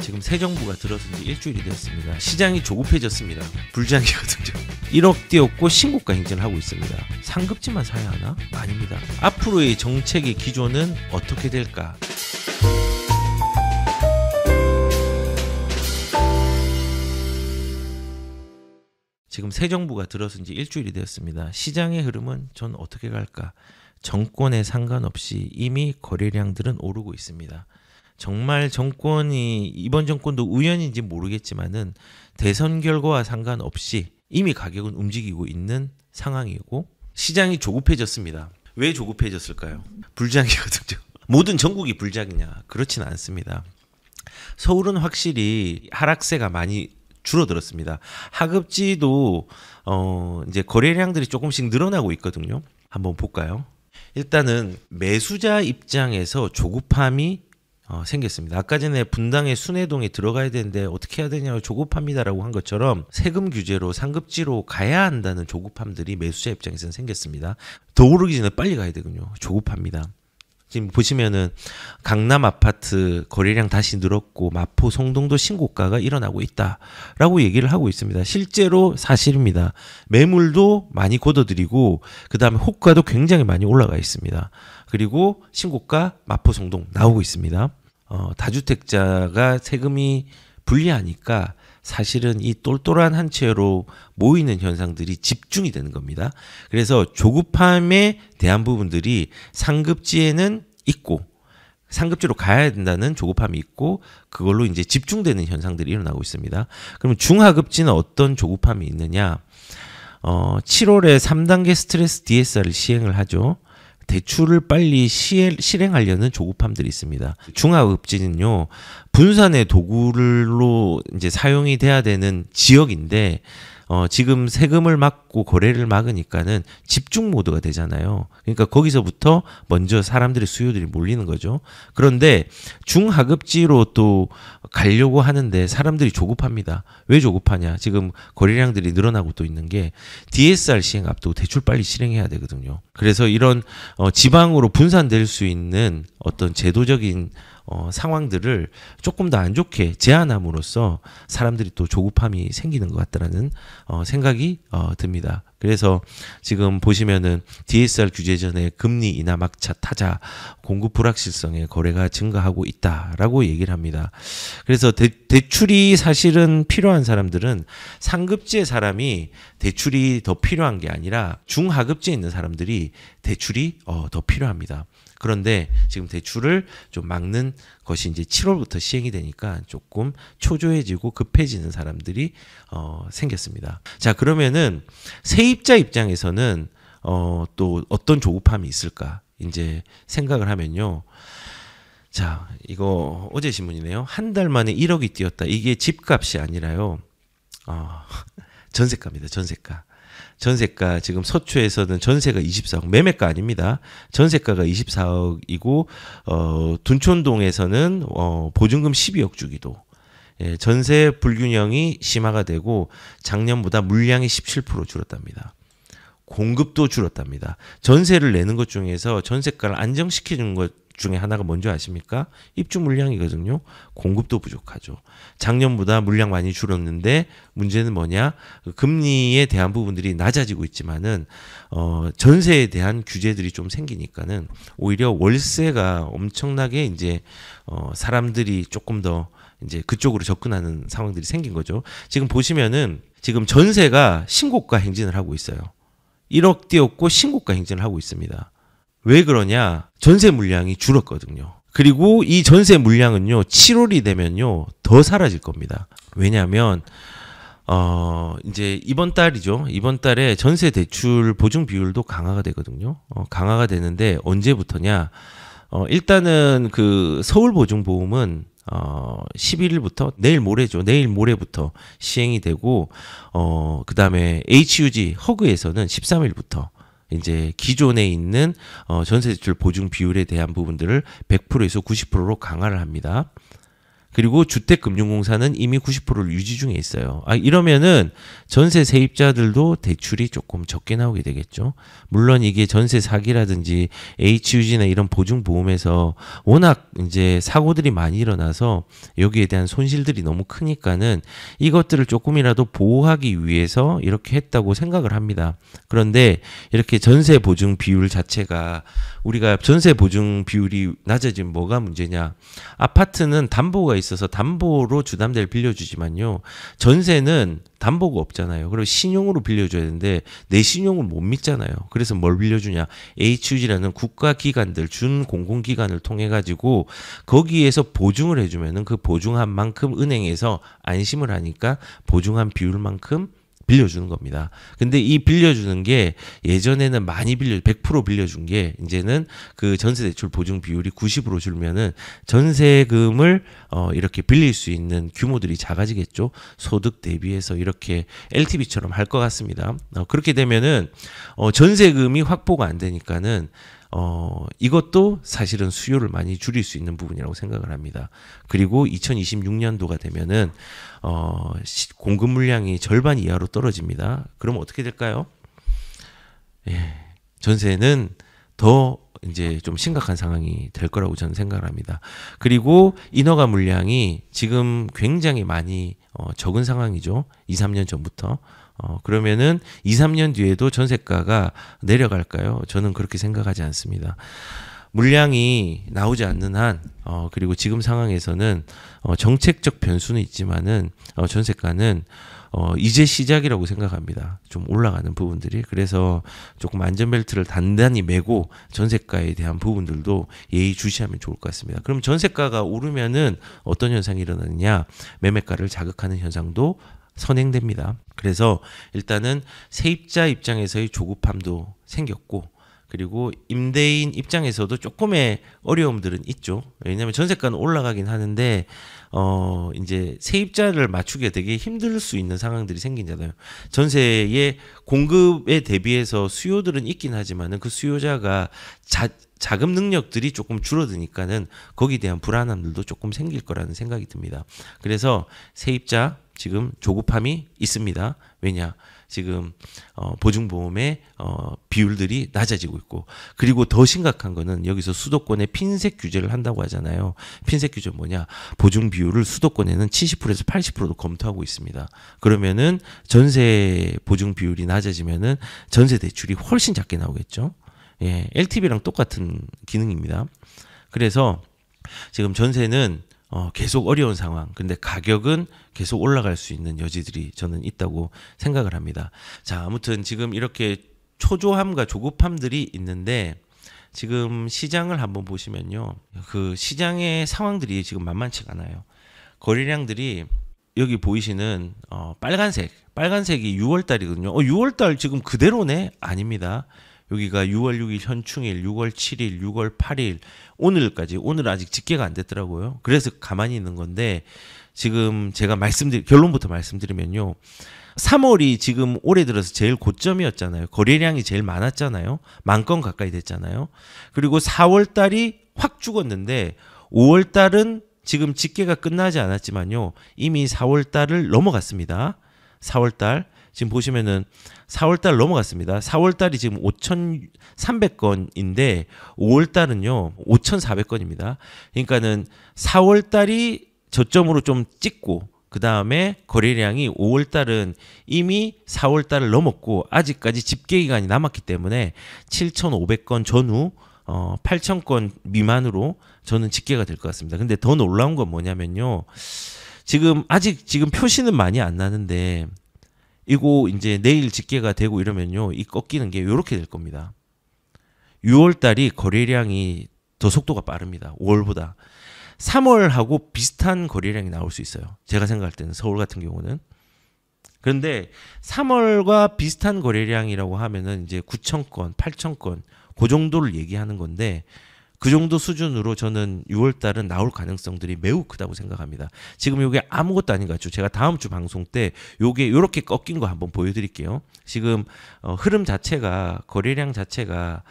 지금 새 정부가 들어선 지 일주일이 되었습니다. 시장이 조급해졌습니다. 불장이거든요. 1억 띄었고 신고가 행진을 하고 있습니다. 상급지만 사야 하나? 아닙니다. 앞으로의 정책의 기조는 어떻게 될까? 지금 새 정부가 들어선 지 일주일이 되었습니다. 시장의 흐름은 전 어떻게 갈까? 정권에 상관없이 이미 거래량들은 오르고 있습니다. 정말 정권이 이번 정권도 우연인지 모르겠지만은 대선 결과와 상관없이 이미 가격은 움직이고 있는 상황이고 시장이 조급해졌습니다. 왜 조급해졌을까요? 불장이거든요. 모든 전국이 불장이냐? 그렇지는 않습니다. 서울은 확실히 하락세가 많이 줄어들었습니다. 하급지도 이제 거래량들이 조금씩 늘어나고 있거든요. 한번 볼까요? 일단은 매수자 입장에서 조급함이 생겼습니다. 아까 전에 분당의 순회동에 들어가야 되는데 어떻게 해야 되냐고 조급합니다라고 한 것처럼 세금 규제로 상급지로 가야 한다는 조급함들이 매수자 입장에서는 생겼습니다. 더 오르기 전에 빨리 가야 되군요. 조급합니다. 지금 보시면은 강남 아파트 거래량 다시 늘었고 마포 성동도 신고가가 일어나고 있다라고 얘기를 하고 있습니다. 실제로 사실입니다. 매물도 많이 걷어들이고 그다음에 호가도 굉장히 많이 올라가 있습니다. 그리고 신고가 마포 성동 나오고 있습니다. 다주택자가 세금이 불리하니까 사실은 이 똘똘한 한 채로 모이는 현상들이 집중이 되는 겁니다. 그래서 조급함에 대한 부분들이 상급지에는 있고 상급지로 가야 된다는 조급함이 있고 그걸로 이제 집중되는 현상들이 일어나고 있습니다. 그러면 중하급지는 어떤 조급함이 있느냐? 7월에 3단계 스트레스 DSR을 시행을 하죠. 대출을 빨리 실행하려는 조급함들이 있습니다. 중하급지는요, 분산의 도구로 이제 사용이 돼야 되는 지역인데, 지금 세금을 막고 거래를 막으니까는 집중 모드가 되잖아요. 그러니까 거기서부터 먼저 사람들의 수요들이 몰리는 거죠. 그런데 중하급지로 또 가려고 하는데 사람들이 조급합니다. 왜 조급하냐? 지금 거래량들이 늘어나고 또 있는 게 DSR 시행 앞두고 대출 빨리 실행해야 되거든요. 그래서 이런 지방으로 분산될 수 있는 어떤 제도적인 상황들을 조금 더 안 좋게 제한함으로써 사람들이 또 조급함이 생기는 것 같다라는 생각이 듭니다. 그래서 지금 보시면은 DSR 규제 전에 금리 인하 막차 타자 공급 불확실성의 거래가 증가하고 있다라고 얘기를 합니다. 그래서 대출이 사실은 필요한 사람들은 상급지의 사람이 대출이 더 필요한 게 아니라 중하급지에 있는 사람들이 대출이 더 필요합니다. 그런데 지금 대출을 좀 막는 것이 이제 7월부터 시행이 되니까 조금 초조해지고 급해지는 사람들이 생겼습니다. 자, 그러면은 세입자 입장에서는 또 어떤 조급함이 있을까? 이제 생각을 하면요. 자, 이거 어제 신문이네요. 한 달 만에 1억이 뛰었다. 이게 집값이 아니라요. 전세가입니다. 전세가. 전세가 지금 서초에서는 전세가 24억, 매매가 아닙니다. 전세가가 24억이고 둔촌동에서는 보증금 12억 주기도. 예, 전세 불균형이 심화가 되고 작년보다 물량이 17% 줄었답니다. 공급도 줄었답니다. 전세를 내는 것 중에서 전세가를 안정시켜주는 것 중에 하나가 뭔지 아십니까? 입주 물량이거든요. 공급도 부족하죠. 작년보다 물량 많이 줄었는데 문제는 뭐냐? 금리에 대한 부분들이 낮아지고 있지만은 전세에 대한 규제들이 좀 생기니까는 오히려 월세가 엄청나게 이제 사람들이 조금 더 이제 그쪽으로 접근하는 상황들이 생긴 거죠. 지금 보시면은 지금 전세가 신고가 행진을 하고 있어요. 1억 띄었고 신고가 행진을 하고 있습니다. 왜 그러냐? 전세 물량이 줄었거든요. 그리고 이 전세 물량은요, 7월이 되면요, 더 사라질 겁니다. 왜냐하면, 이제 이번 달이죠. 이번 달에 전세 대출 보증 비율도 강화가 되거든요. 강화가 되는데 언제부터냐? 일단은 그 서울 보증보험은 11일부터 내일 모레죠. 내일 모레부터 시행이 되고, 그 다음에 HUG 허그에서는 13일부터 이제 기존에 있는 전세대출 보증 비율에 대한 부분들을 100%에서 90%로 강화를 합니다. 그리고 주택금융공사는 이미 90%를 유지 중에 있어요. 이러면은 전세 세입자들도 대출이 조금 적게 나오게 되겠죠. 물론 이게 전세 사기라든지 HUG나 이런 보증보험에서 워낙 이제 사고들이 많이 일어나서 여기에 대한 손실들이 너무 크니까는 이것들을 조금이라도 보호하기 위해서 이렇게 했다고 생각을 합니다. 그런데 이렇게 전세 보증 비율 자체가 우리가 전세 보증 비율이 낮아지면 뭐가 문제냐? 아파트는 담보가 있어서 담보로 주담대를 빌려주지만요. 전세는 담보가 없잖아요. 그리고 신용으로 빌려줘야 되는데 내 신용을 못 믿잖아요. 그래서 뭘 빌려주냐? HUG라는 국가기관들, 준공공기관을 통해 가지고 거기에서 보증을 해주면은 그 보증한 만큼 은행에서 안심을 하니까 보증한 비율만큼 빌려주는 겁니다. 근데 이 빌려주는 게 예전에는 많이 100% 빌려준 게 이제는 그 전세대출 보증 비율이 90으로 줄면은 전세금을 이렇게 빌릴 수 있는 규모들이 작아지겠죠. 소득 대비해서 이렇게 LTV처럼 할 것 같습니다. 그렇게 되면은 전세금이 확보가 안 되니까는 이것도 사실은 수요를 많이 줄일 수 있는 부분이라고 생각을 합니다. 그리고 2026년도가 되면은 공급 물량이 절반 이하로 떨어집니다. 그럼 어떻게 될까요? 예, 전세는 더 이제 좀 심각한 상황이 될 거라고 저는 생각을 합니다. 그리고 인허가 물량이 지금 굉장히 많이 적은 상황이죠. 2, 3년 전부터. 그러면은 2, 3년 뒤에도 전세가가 내려갈까요? 저는 그렇게 생각하지 않습니다. 물량이 나오지 않는 한, 그리고 지금 상황에서는 정책적 변수는 있지만은 전세가는 이제 시작이라고 생각합니다. 좀 올라가는 부분들이. 그래서 조금 안전벨트를 단단히 매고 전세가에 대한 부분들도 예의주시하면 좋을 것 같습니다. 그럼 전세가가 오르면은 어떤 현상이 일어나느냐? 매매가를 자극하는 현상도 선행됩니다. 그래서 일단은 세입자 입장에서의 조급함도 생겼고, 그리고 임대인 입장에서도 조금의 어려움들은 있죠. 왜냐하면 전세가는 올라가긴 하는데 이제 세입자를 맞추기가 되게 힘들 수 있는 상황들이 생기잖아요. 전세의 공급에 대비해서 수요들은 있긴 하지만은 그 수요자가 자금 능력들이 조금 줄어드니까는 거기에 대한 불안함들도 조금 생길 거라는 생각이 듭니다. 그래서 세입자 지금 조급함이 있습니다. 왜냐? 지금 보증보험의 비율들이 낮아지고 있고, 그리고 더 심각한 거는 여기서 수도권에 핀셋 규제를 한다고 하잖아요. 핀셋 규제 뭐냐? 보증 비율을 수도권에는 70%에서 80%도 검토하고 있습니다. 그러면은 전세 보증 비율이 낮아지면은 전세 대출이 훨씬 작게 나오겠죠. 예, LTV랑 똑같은 기능입니다. 그래서 지금 전세는 계속 어려운 상황. 근데 가격은 계속 올라갈 수 있는 여지들이 저는 있다고 생각을 합니다. 자, 아무튼 지금 이렇게 초조함과 조급함들이 있는데 지금 시장을 한번 보시면요. 그 시장의 상황들이 지금 만만치가 않아요. 거래량들이 여기 보이시는 빨간색이 6월 달이거든요. 6월 달 지금 그대로네? 아닙니다. 여기가 6월 6일 현충일, 6월 7일, 6월 8일, 오늘 아직 집계가 안 됐더라고요. 그래서 가만히 있는 건데 지금 제가 결론부터 말씀드리면요. 3월이 지금 올해 들어서 제일 고점이었잖아요. 거래량이 제일 많았잖아요. 10,000건 가까이 됐잖아요. 그리고 4월 달이 확 죽었는데 5월 달은 지금 집계가 끝나지 않았지만요. 이미 4월 달을 넘어갔습니다. 4월 달. 지금 보시면은 4월달 넘어갔습니다. 4월달이 지금 5,300건인데 5월달은요 5,400건입니다. 그러니까는 4월달이 저점으로 좀 찍고 그 다음에 거래량이 5월달은 이미 4월달을 넘었고 아직까지 집계 기간이 남았기 때문에 7,500건 전후 8,000건 미만으로 저는 집계가 될 것 같습니다. 근데 더 놀라운 건 뭐냐면요. 지금 표시는 많이 안 나는데 이거 이제 내일 집계가 되고 이러면요. 이 꺾이는 게 이렇게 될 겁니다. 6월 달이 거래량이 더 속도가 빠릅니다. 5월보다. 3월하고 비슷한 거래량이 나올 수 있어요. 제가 생각할 때는 서울 같은 경우는. 그런데 3월과 비슷한 거래량이라고 하면은 이제 9,000건, 8,000건 그 정도를 얘기하는 건데 그 정도 수준으로 저는 6월 달은 나올 가능성들이 매우 크다고 생각합니다. 지금 이게 아무것도 아닌 것 같죠. 제가 다음 주 방송 때 요게 요렇게 꺾인 거 한번 보여드릴게요. 지금 흐름 자체가 거래량 자체가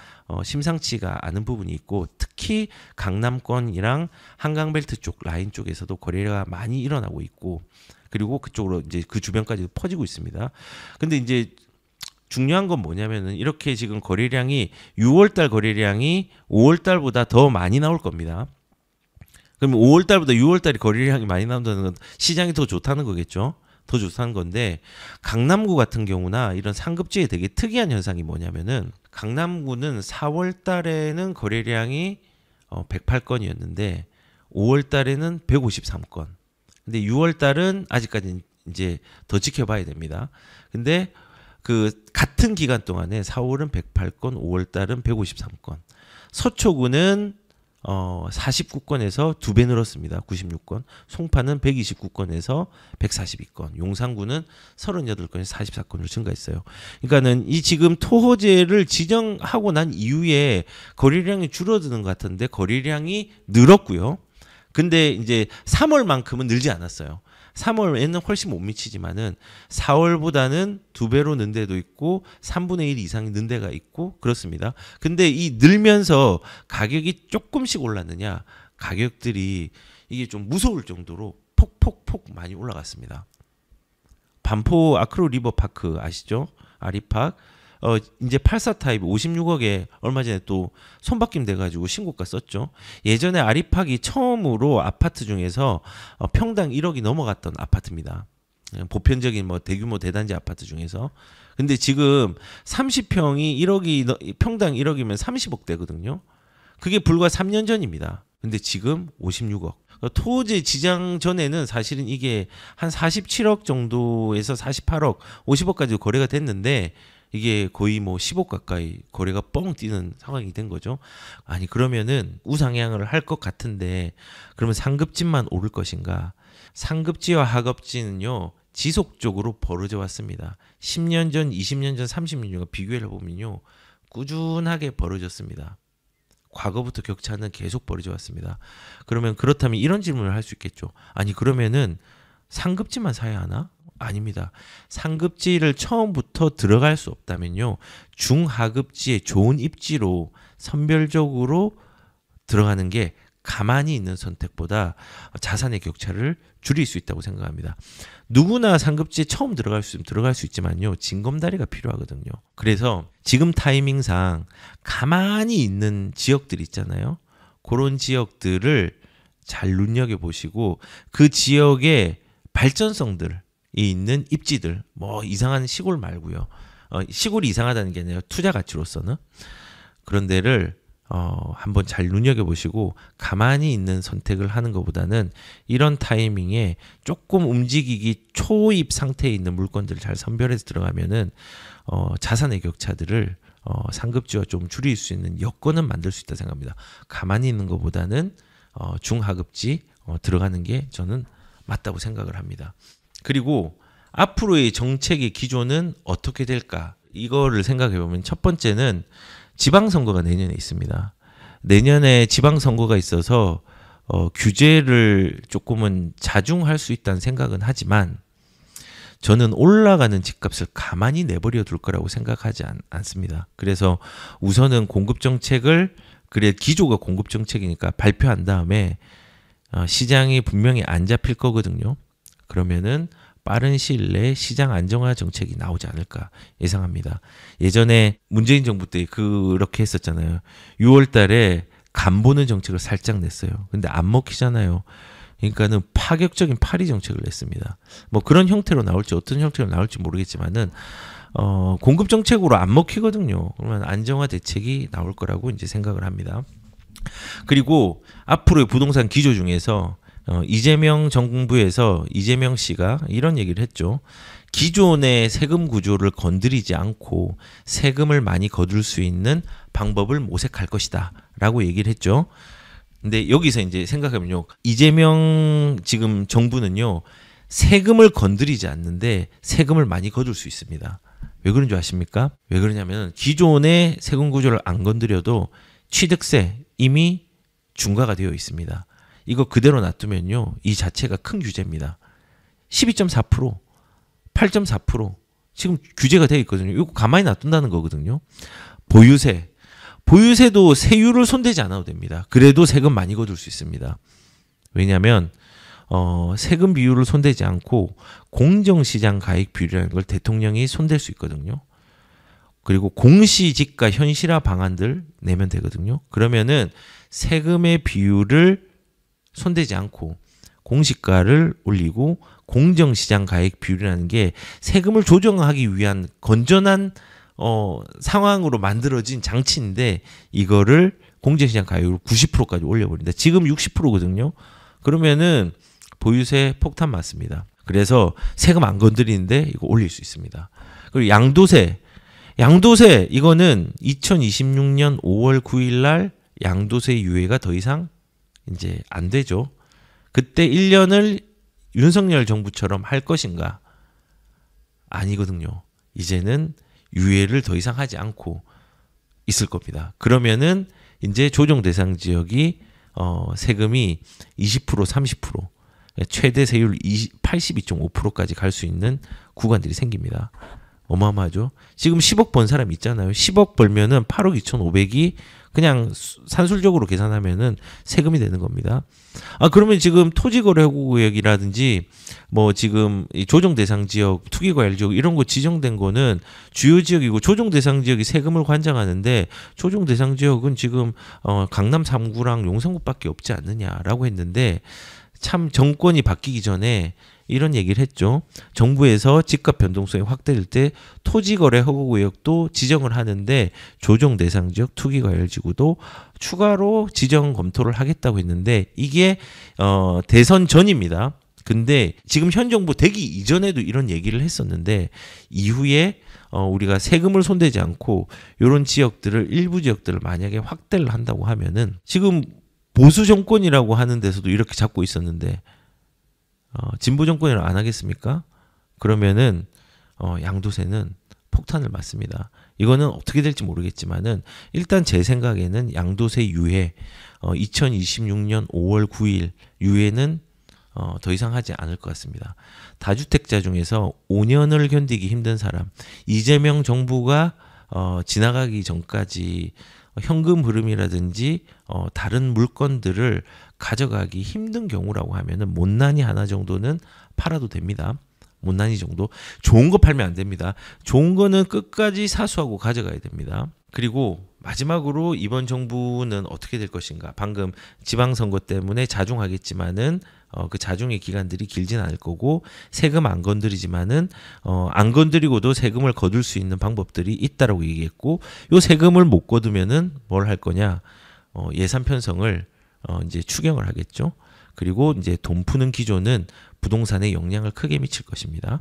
심상치가 않은 부분이 있고 특히 강남권이랑 한강벨트 쪽 라인 쪽에서도 거래가 많이 일어나고 있고 그리고 그쪽으로 이제 그 주변까지 퍼지고 있습니다. 근데 이제 중요한 건 뭐냐면은 이렇게 지금 거래량이 6월 달 거래량이 5월 달보다 더 많이 나올 겁니다. 그럼 5월 달보다 6월 달에 거래량이 많이 나온다는 건 시장이 더 좋다는 거겠죠. 더 좋다는 건데 강남구 같은 경우나 이런 상급지에 되게 특이한 현상이 뭐냐면은 강남구는 4월 달에는 거래량이 108건이었는데 5월 달에는 153건. 근데 6월 달은 아직까지 이제 더 지켜봐야 됩니다. 근데 그 같은 기간 동안에 4월은 108건, 5월 달은 153건. 서초구는 49건에서 2배 늘었습니다. 96건. 송파는 129건에서 142건. 용산구는 38건에서 44건으로 증가했어요. 그러니까는 이 지금 토호제를 지정하고 난 이후에 거래량이 줄어드는 것 같은데 거래량이 늘었고요. 근데 이제 3월만큼은 늘지 않았어요. 3월에는 훨씬 못 미치지만은 4월보다는 2배로 는 데도 있고 3분의 1 이상이 는 데가 있고 그렇습니다. 근데 이 늘면서 가격이 조금씩 올랐느냐? 가격들이 이게 좀 무서울 정도로 폭폭폭 많이 올라갔습니다. 반포 아크로 리버파크 아시죠? 아리팍. 이제 84 타입 56억에 얼마 전에 또 손바뀜 돼가지고 신고가 썼죠. 예전에 아리팍이 처음으로 아파트 중에서 평당 1억이 넘어갔던 아파트입니다. 보편적인 뭐 대규모 대단지 아파트 중에서. 근데 지금 30평이 1억이 평당 1억이면 30억대거든요. 그게 불과 3년 전입니다. 근데 지금 56억. 토지 지정 전에는 사실은 이게 한 47억 정도에서 48억, 50억까지 거래가 됐는데 이게 거의 뭐 10억 가까이 거래가 뻥 뛰는 상황이 된 거죠. 아니 그러면은 우상향을 할 것 같은데 그러면 상급지만 오를 것인가? 상급지와 하급지는요 지속적으로 벌어져 왔습니다. 10년 전, 20년 전, 30년 전 비교를 해보면요 꾸준하게 벌어졌습니다. 과거부터 격차는 계속 벌어져 왔습니다. 그러면 그렇다면 이런 질문을 할 수 있겠죠. 아니 그러면은 상급지만 사야 하나? 아닙니다. 상급지를 처음부터 들어갈 수 없다면요. 중하급지의 좋은 입지로 선별적으로 들어가는 게 가만히 있는 선택보다 자산의 격차를 줄일 수 있다고 생각합니다. 누구나 상급지에 처음 들어갈 수 있으면 들어갈 수 있지만요. 징검다리가 필요하거든요. 그래서 지금 타이밍상 가만히 있는 지역들 있잖아요. 그런 지역들을 잘 눈여겨보시고 그 지역의 발전성들 이 있는 입지들 뭐 이상한 시골 말고요. 시골이 이상하다는 게 아니라 투자 가치로서는 그런 데를 한번 잘 눈여겨보시고 가만히 있는 선택을 하는 것보다는 이런 타이밍에 조금 움직이기 초입 상태에 있는 물건들을 잘 선별해서 들어가면은 자산의 격차들을 상급지와 좀 줄일 수 있는 여건은 만들 수 있다 생각합니다. 가만히 있는 것보다는 중하급지 들어가는 게 저는 맞다고 생각을 합니다. 그리고 앞으로의 정책의 기조는 어떻게 될까? 이거를 생각해 보면 첫 번째는 지방선거가 내년에 있습니다. 내년에 지방선거가 있어서 규제를 조금은 자중할 수 있다는 생각은 하지만 저는 올라가는 집값을 가만히 내버려 둘 거라고 생각하지 않습니다. 그래서 우선은 공급정책을 그래 기조가 공급정책이니까 발표한 다음에 시장이 분명히 안 잡힐 거거든요. 그러면은 빠른 시일 내에 시장 안정화 정책이 나오지 않을까 예상합니다. 예전에 문재인 정부 때 그렇게 했었잖아요. 6월 달에 간 보는 정책을 살짝 냈어요. 근데 안 먹히잖아요. 그러니까는 파격적인 파리 정책을 냈습니다. 뭐 그런 형태로 나올지 어떤 형태로 나올지 모르겠지만은 공급 정책으로 안 먹히거든요. 그러면 안정화 대책이 나올 거라고 이제 생각을 합니다. 그리고 앞으로의 부동산 기조 중에서 이재명 정부에서 이재명 씨가 이런 얘기를 했죠. 기존의 세금 구조를 건드리지 않고 세금을 많이 거둘 수 있는 방법을 모색할 것이다 라고 얘기를 했죠. 근데 여기서 이제 생각하면요. 이재명 지금 정부는요. 세금을 건드리지 않는데 세금을 많이 거둘 수 있습니다. 왜 그런 줄 아십니까? 왜 그러냐면 기존의 세금 구조를 안 건드려도 취득세 이미 중과가 되어 있습니다. 이거 그대로 놔두면요. 이 자체가 큰 규제입니다. 12.4%, 8.4% 지금 규제가 되어 있거든요. 이거 가만히 놔둔다는 거거든요. 보유세. 보유세도 세율을 손대지 않아도 됩니다. 그래도 세금 많이 거둘 수 있습니다. 왜냐하면 세금 비율을 손대지 않고 공정시장 가액 비율이라는 걸 대통령이 손댈 수 있거든요. 그리고 공시지가 현실화 방안들 내면 되거든요. 그러면은 세금의 비율을 손대지 않고 공시가를 올리고 공정시장 가액 비율이라는 게 세금을 조정하기 위한 건전한 상황으로 만들어진 장치인데 이거를 공정시장 가액으로 90%까지 올려버린다. 지금 60%거든요. 그러면은 보유세 폭탄 맞습니다. 그래서 세금 안 건드리는데 이거 올릴 수 있습니다. 그리고 양도세 이거는 2026년 5월 9일 날 양도세 유예가 더 이상 이제 안 되죠. 그때 1년을 윤석열 정부처럼 할 것인가? 아니거든요. 이제는 유예를 더 이상 하지 않고 있을 겁니다. 그러면은 이제 조정 대상 지역이 세금이 20% 30% 최대 세율 82.5%까지 갈 수 있는 구간들이 생깁니다. 어마어마하죠. 지금 10억 번 사람 있잖아요. 10억 벌면은 8억 2,500이 그냥 산술적으로 계산하면은 세금이 되는 겁니다. 그러면 지금 토지거래구역이라든지 뭐 지금 이 조정 대상 지역, 투기과열 지역 이런 거 지정된 거는 주요 지역이고 조정 대상 지역이 세금을 관장하는데 조정 대상 지역은 지금 강남 3구랑 용산구밖에 없지 않느냐라고 했는데 참 정권이 바뀌기 전에 이런 얘기를 했죠. 정부에서 집값 변동성이 확대될 때 토지거래 허가구역도 지정을 하는데 조정 대상 지역 투기과열지구도 추가로 지정 검토를 하겠다고 했는데 이게 대선 전입니다. 근데 지금 현 정부 되기 이전에도 이런 얘기를 했었는데 이후에 우리가 세금을 손대지 않고 이런 지역들을 일부 지역들을 만약에 확대를 한다고 하면은 지금 보수 정권이라고 하는 데서도 이렇게 잡고 있었는데 진보 정권이라 안 하겠습니까? 그러면은 양도세는 폭탄을 맞습니다. 이거는 어떻게 될지 모르겠지만은 일단 제 생각에는 양도세 유예 2026년 5월 9일 유예는 더 이상 하지 않을 것 같습니다. 다주택자 중에서 5년을 견디기 힘든 사람, 이재명 정부가 지나가기 전까지 현금 흐름이라든지 다른 물건들을 가져가기 힘든 경우라고 하면은 못난이 하나 정도는 팔아도 됩니다. 못난이 정도. 좋은 거 팔면 안 됩니다. 좋은 거는 끝까지 사수하고 가져가야 됩니다. 그리고 마지막으로 이번 정부는 어떻게 될 것인가. 방금 지방선거 때문에 자중하겠지만은 그 자중의 기간들이 길진 않을 거고 세금 안 건드리지만은 안 건드리고도 세금을 거둘 수 있는 방법들이 있다라고 얘기했고 요 세금을 못 거두면은 뭘 할 거냐. 예산 편성을 이제 추경을 하겠죠. 그리고 이제 돈 푸는 기조는 부동산에 영향을 크게 미칠 것입니다.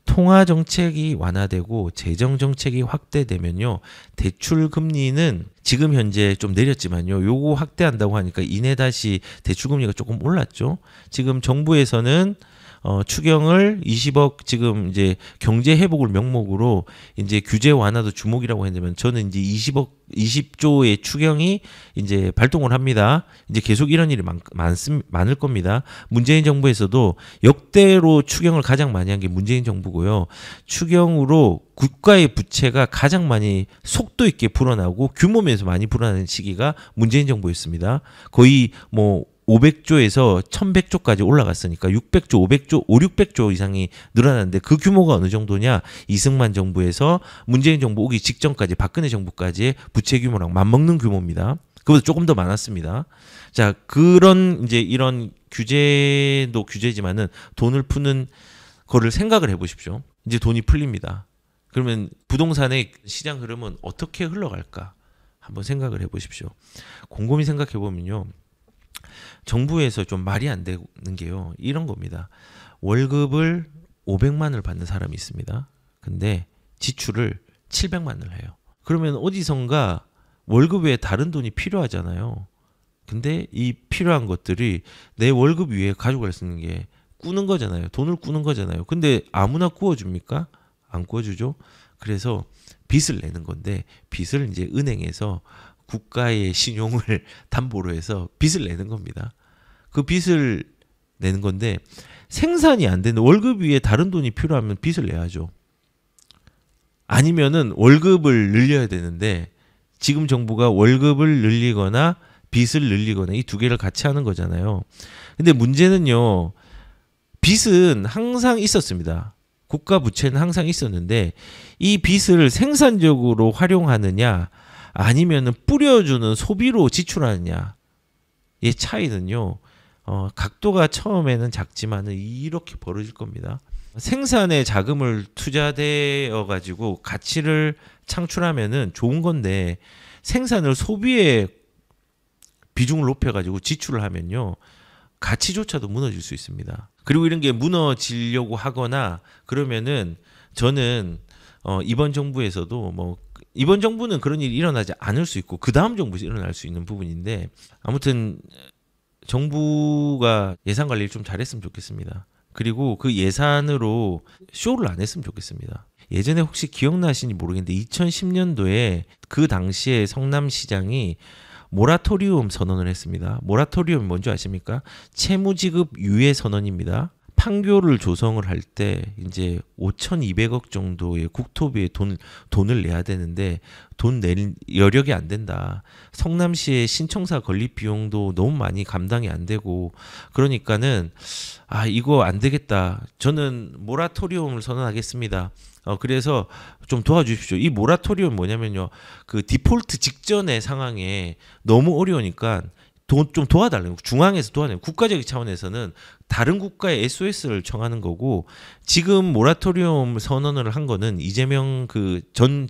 통화 정책이 완화되고 재정 정책이 확대되면요. 대출 금리는 지금 현재 좀 내렸지만요. 요거 확대한다고 하니까 이내 다시 대출 금리가 조금 올랐죠. 지금 정부에서는 추경을 20억 지금 이제 경제 회복을 명목으로 이제 규제 완화도 주목이라고 했는데 저는 이제 20조의 추경이 이제 발동을 합니다. 이제 계속 이런 일이 많을 겁니다. 문재인 정부에서도 역대로 추경을 가장 많이 한 게 문재인 정부고요. 추경으로 국가의 부채가 가장 많이 속도 있게 불어나고 규모면에서 많이 불어나는 시기가 문재인 정부였습니다. 거의 뭐 500조에서 1100조까지 올라갔으니까 600조, 500조, 5, 600조 이상이 늘어났는데 그 규모가 어느 정도냐? 이승만 정부에서 문재인 정부 오기 직전까지 박근혜 정부까지의 부채 규모랑 맞먹는 규모입니다. 그보다 조금 더 많았습니다. 자, 그런 이제 이런 규제도 규제지만은 돈을 푸는 거를 생각을 해보십시오. 이제 돈이 풀립니다. 그러면 부동산의 시장 흐름은 어떻게 흘러갈까? 한번 생각을 해보십시오. 곰곰이 생각해보면요. 정부에서 좀 말이 안 되는 게요. 이런 겁니다. 월급을 500만을 받는 사람이 있습니다. 근데 지출을 700만을 해요. 그러면 어디선가 월급 외에 다른 돈이 필요하잖아요. 근데 이 필요한 것들이 내 월급 위에 가져갈 수 있는 게 꾸는 거잖아요. 돈을 꾸는 거잖아요. 근데 아무나 꾸어줍니까? 안 꾸어주죠. 그래서 빚을 내는 건데 빚을 이제 은행에서 국가의 신용을 담보로 해서 빚을 내는 겁니다. 그 빚을 내는 건데 생산이 안 되는 월급 위에 다른 돈이 필요하면 빚을 내야죠. 아니면은 월급을 늘려야 되는데 지금 정부가 월급을 늘리거나 빚을 늘리거나 이 두 개를 같이 하는 거잖아요. 근데 문제는요. 빚은 항상 있었습니다. 국가 부채는 항상 있었는데 이 빚을 생산적으로 활용하느냐 아니면은 뿌려주는 소비로 지출하느냐의 차이는요. 각도가 처음에는 작지만은 이렇게 벌어질 겁니다. 생산에 자금을 투자되어 가지고 가치를 창출하면은 좋은 건데 생산을 소비에 비중을 높여 가지고 지출을 하면요. 가치조차도 무너질 수 있습니다. 그리고 이런 게 무너지려고 하거나 그러면은 저는 이번 정부에서도 뭐 이번 정부는 그런 일이 일어나지 않을 수 있고 그 다음 정부에서 일어날 수 있는 부분인데 아무튼 정부가 예산 관리를 좀 잘했으면 좋겠습니다. 그리고 그 예산으로 쇼를 안 했으면 좋겠습니다. 예전에 혹시 기억나시는지 모르겠는데 2010년도에 그 당시에 성남시장이 모라토리움 선언을 했습니다. 모라토리움이 뭔지 아십니까? 채무지급 유예 선언입니다. 판교를 조성을 할 때 이제 5,200억 정도의 국토비에 돈을 내야 되는데 돈 낼 여력이 안 된다. 성남시의 신청사 건립 비용도 너무 많이 감당이 안 되고 그러니까는 이거 안 되겠다. 저는 모라토리움을 선언하겠습니다. 그래서 좀 도와주십시오. 이 모라토리움 뭐냐면요. 그 디폴트 직전의 상황에 너무 어려우니까 좀 도와달라는 거. 중앙에서 도와내는 국가적인 차원에서는 다른 국가에 SOS를 청하는 거고 지금 모라토리움 선언을 한 거는 이재명 그 전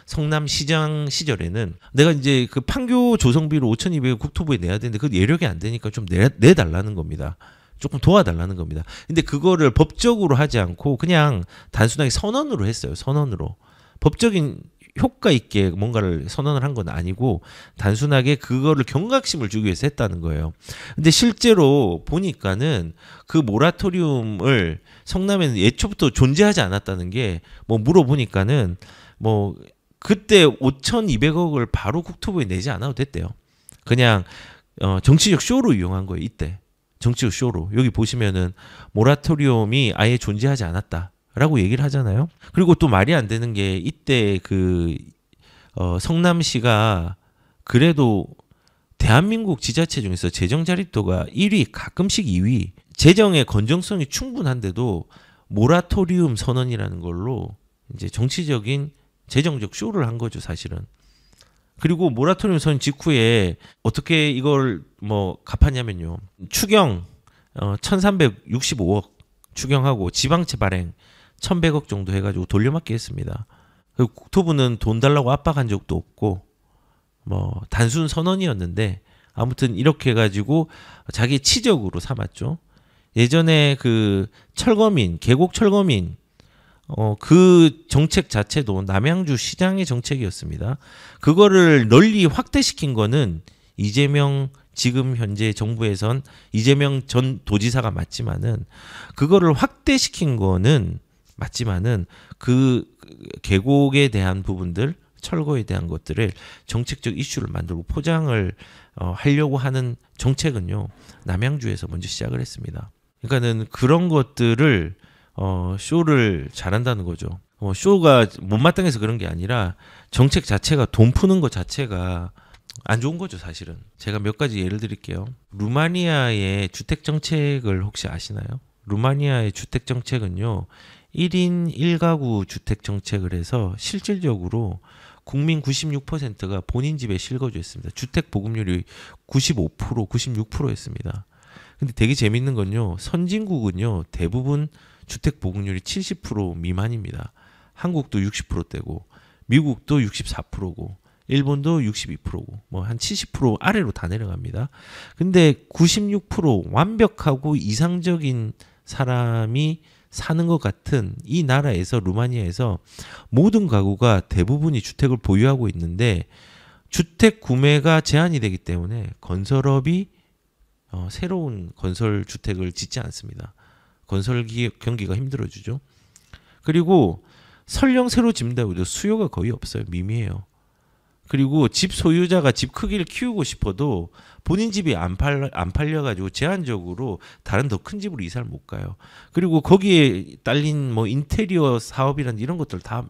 성남시장 시절에는 내가 이제 그 판교 조성비로 5,200억 국토부에 내야 되는데 그 예력이 안 되니까 좀 내달라는 겁니다. 조금 도와달라는 겁니다. 근데 그거를 법적으로 하지 않고 그냥 단순하게 선언으로 했어요. 선언으로. 법적인 효과 있게 뭔가를 선언을 한 건 아니고 단순하게 그거를 경각심을 주기 위해서 했다는 거예요. 근데 실제로 보니까는 그 모라토리움을 성남에는 예초부터 존재하지 않았다는 게 뭐 물어보니까는 뭐 그때 5,200억을 바로 국토부에 내지 않아도 됐대요. 그냥 정치적 쇼로 이용한 거예요. 이때. 정치적 쇼로. 여기 보시면은 모라토리움이 아예 존재하지 않았다. 라고 얘기를 하잖아요. 그리고 또 말이 안 되는 게 이때 그 성남시가 그래도 대한민국 지자체 중에서 재정 자립도가 1위 가끔씩 2위 재정의 건정성이 충분한데도 모라토리움 선언이라는 걸로 이제 정치적인 재정적 쇼를 한 거죠, 사실은. 그리고 모라토리움 선언 직후에 어떻게 이걸 뭐 갚았냐면요. 추경 1,365억 추경하고 지방채 발행 1,100억 정도 해가지고 돌려막기 했습니다. 그리고 국토부는 돈 달라고 압박한 적도 없고 뭐 단순 선언이었는데 아무튼 이렇게 해가지고 자기 치적으로 삼았죠. 예전에 그 철거민 계곡 철거민 그 정책 자체도 남양주 시장의 정책이었습니다. 그거를 널리 확대시킨 거는 이재명 지금 현재 정부에선 이재명 전 도지사가 맞지만은 그거를 확대시킨 거는 맞지만은 그 계곡에 대한 부분들 철거에 대한 것들을 정책적 이슈를 만들고 포장을 하려고 하는 정책은요 남양주에서 먼저 시작을 했습니다. 그러니까는 그런 것들을 쇼를 잘한다는 거죠. 쇼가 못마땅해서 그런 게 아니라 정책 자체가 돈 푸는 것 자체가 안 좋은 거죠, 사실은. 제가 몇 가지 예를 드릴게요. 루마니아의 주택 정책을 혹시 아시나요? 루마니아의 주택 정책은요. 1인 1가구 주택 정책을 해서 실질적으로 국민 96%가 본인 집에 실거주했습니다. 주택 보급률이 95%, 96%였습니다. 근데 되게 재밌는 건요. 선진국은요. 대부분 주택 보급률이 70% 미만입니다. 한국도 60%대고 미국도 64%고 일본도 62%고 뭐 한 70% 아래로 다 내려갑니다. 근데 96% 완벽하고 이상적인 사람이 사는 것 같은 이 나라에서 루마니아에서 모든 가구가 대부분이 주택을 보유하고 있는데 주택 구매가 제한이 되기 때문에 건설업이 새로운 건설 주택을 짓지 않습니다. 건설 경기가 힘들어지죠. 그리고 설령 새로 짓는다고 해도 수요가 거의 없어요. 미미해요. 그리고 집 소유자가 집 크기를 키우고 싶어도 본인 집이 안 팔려가지고 제한적으로 다른 더 큰 집으로 이사를 못 가요. 그리고 거기에 딸린 뭐 인테리어 사업이란 이런 것들 다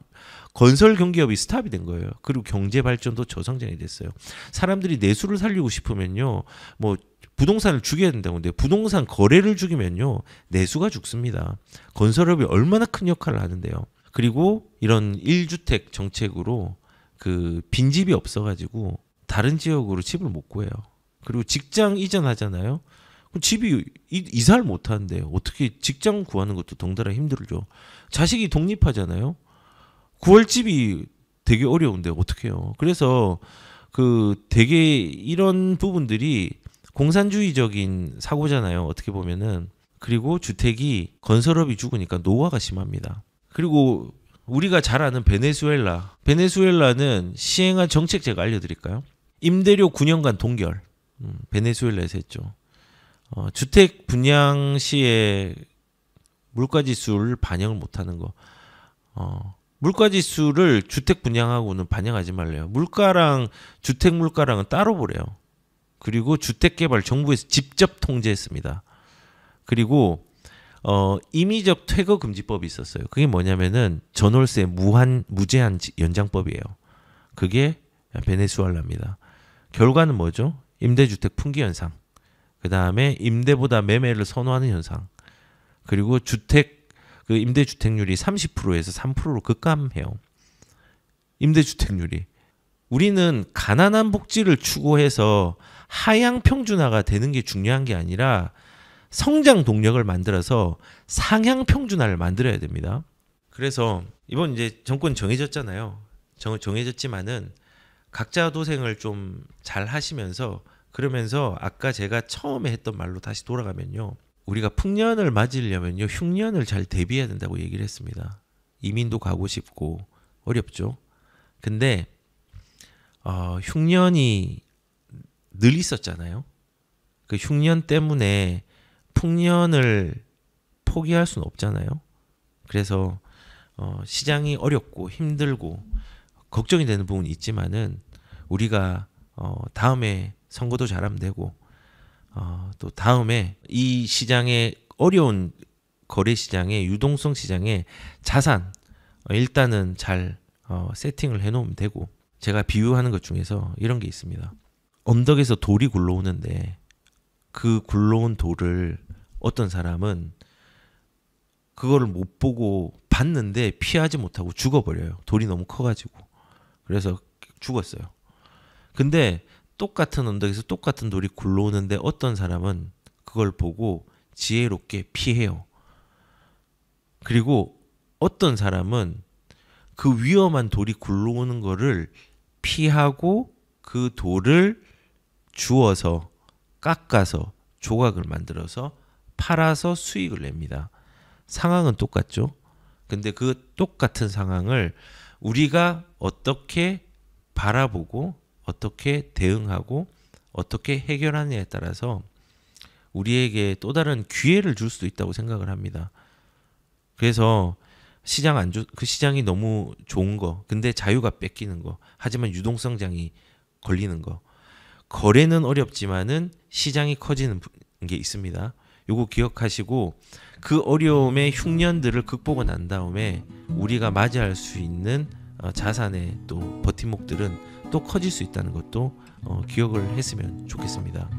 건설 경기업이 스탑이 된 거예요. 그리고 경제 발전도 저성장이 됐어요. 사람들이 내수를 살리고 싶으면요, 뭐 부동산을 죽여야 된다고 하는데 부동산 거래를 죽이면요 내수가 죽습니다. 건설업이 얼마나 큰 역할을 하는데요. 그리고 이런 1주택 정책으로 그 빈집이 없어가지고 다른 지역으로 집을 못 구해요. 그리고 직장 이전하잖아요. 그럼 집이 이사를 못 하는데 어떻게 직장 구하는 것도 덩달아 힘들죠. 자식이 독립하잖아요. 구할 집이 되게 어려운데 어떻게 해요. 그래서 그 되게 이런 부분들이 공산주의적인 사고잖아요. 어떻게 보면은. 그리고 주택이 건설업이 죽으니까 노화가 심합니다. 그리고 우리가 잘 아는 베네수엘라는 시행한 정책 제가 알려드릴까요? 임대료 9년간 동결. 베네수엘라에서 했죠. 주택 분양 시에 물가지수를 반영을 못하는 거. 물가지수를 주택 분양하고는 반영하지 말래요. 물가랑 주택 물가랑은 따로 보래요. 그리고 주택개발 정부에서 직접 통제했습니다. 그리고 임의적 퇴거 금지법이 있었어요. 그게 뭐냐면은 전월세 무제한 연장법이에요. 그게 베네수엘라입니다. 결과는 뭐죠? 임대주택 품귀 현상. 그 다음에 임대보다 매매를 선호하는 현상. 그리고 그 임대주택률이 30%에서 3%로 급감해요. 임대주택률이. 우리는 가난한 복지를 추구해서 하향 평준화가 되는 게 중요한 게 아니라 성장 동력을 만들어서 상향 평준화를 만들어야 됩니다. 그래서 이번 이제 정권 정해졌잖아요. 정해졌지만은 각자 도생을 좀 잘 하시면서 그러면서 아까 제가 처음에 했던 말로 다시 돌아가면요. 우리가 풍년을 맞으려면요. 흉년을 잘 대비해야 된다고 얘기를 했습니다. 이민도 가고 싶고 어렵죠. 근데 흉년이 늘 있었잖아요. 그 흉년 때문에 풍년을 포기할 수는 없잖아요. 그래서 시장이 어렵고 힘들고 걱정이 되는 부분이 있지만은 우리가 다음에 선거도 잘하면 되고 또 다음에 이 시장의 어려운 거래 시장의 유동성 시장의 자산 일단은 잘 세팅을 해놓으면 되고 제가 비유하는 것 중에서 이런 게 있습니다. 언덕에서 돌이 굴러오는데 그 굴러온 돌을 어떤 사람은 그거를 못 보고 봤는데 피하지 못하고 죽어버려요. 돌이 너무 커가지고. 그래서 죽었어요. 근데 똑같은 언덕에서 똑같은 돌이 굴러오는데 어떤 사람은 그걸 보고 지혜롭게 피해요. 그리고 어떤 사람은 그 위험한 돌이 굴러오는 거를 피하고 그 돌을 주워서 깎아서 조각을 만들어서 팔아서 수익을 냅니다. 상황은 똑같죠. 근데 그 똑같은 상황을 우리가 어떻게 바라보고 어떻게 대응하고 어떻게 해결하느냐에 따라서 우리에게 또 다른 기회를 줄 수도 있다고 생각을 합니다. 그래서 그 시장이 너무 좋은 거, 근데 자유가 뺏기는 거, 하지만 유동성장이 걸리는 거, 거래는 어렵지만은 시장이 커지는 게 있습니다. 요거 기억하시고 그 어려움의 흉년들을 극복을 난 다음에 우리가 맞이할 수 있는 자산의 또 버팀목들은 또 커질 수 있다는 것도 기억을 했으면 좋겠습니다.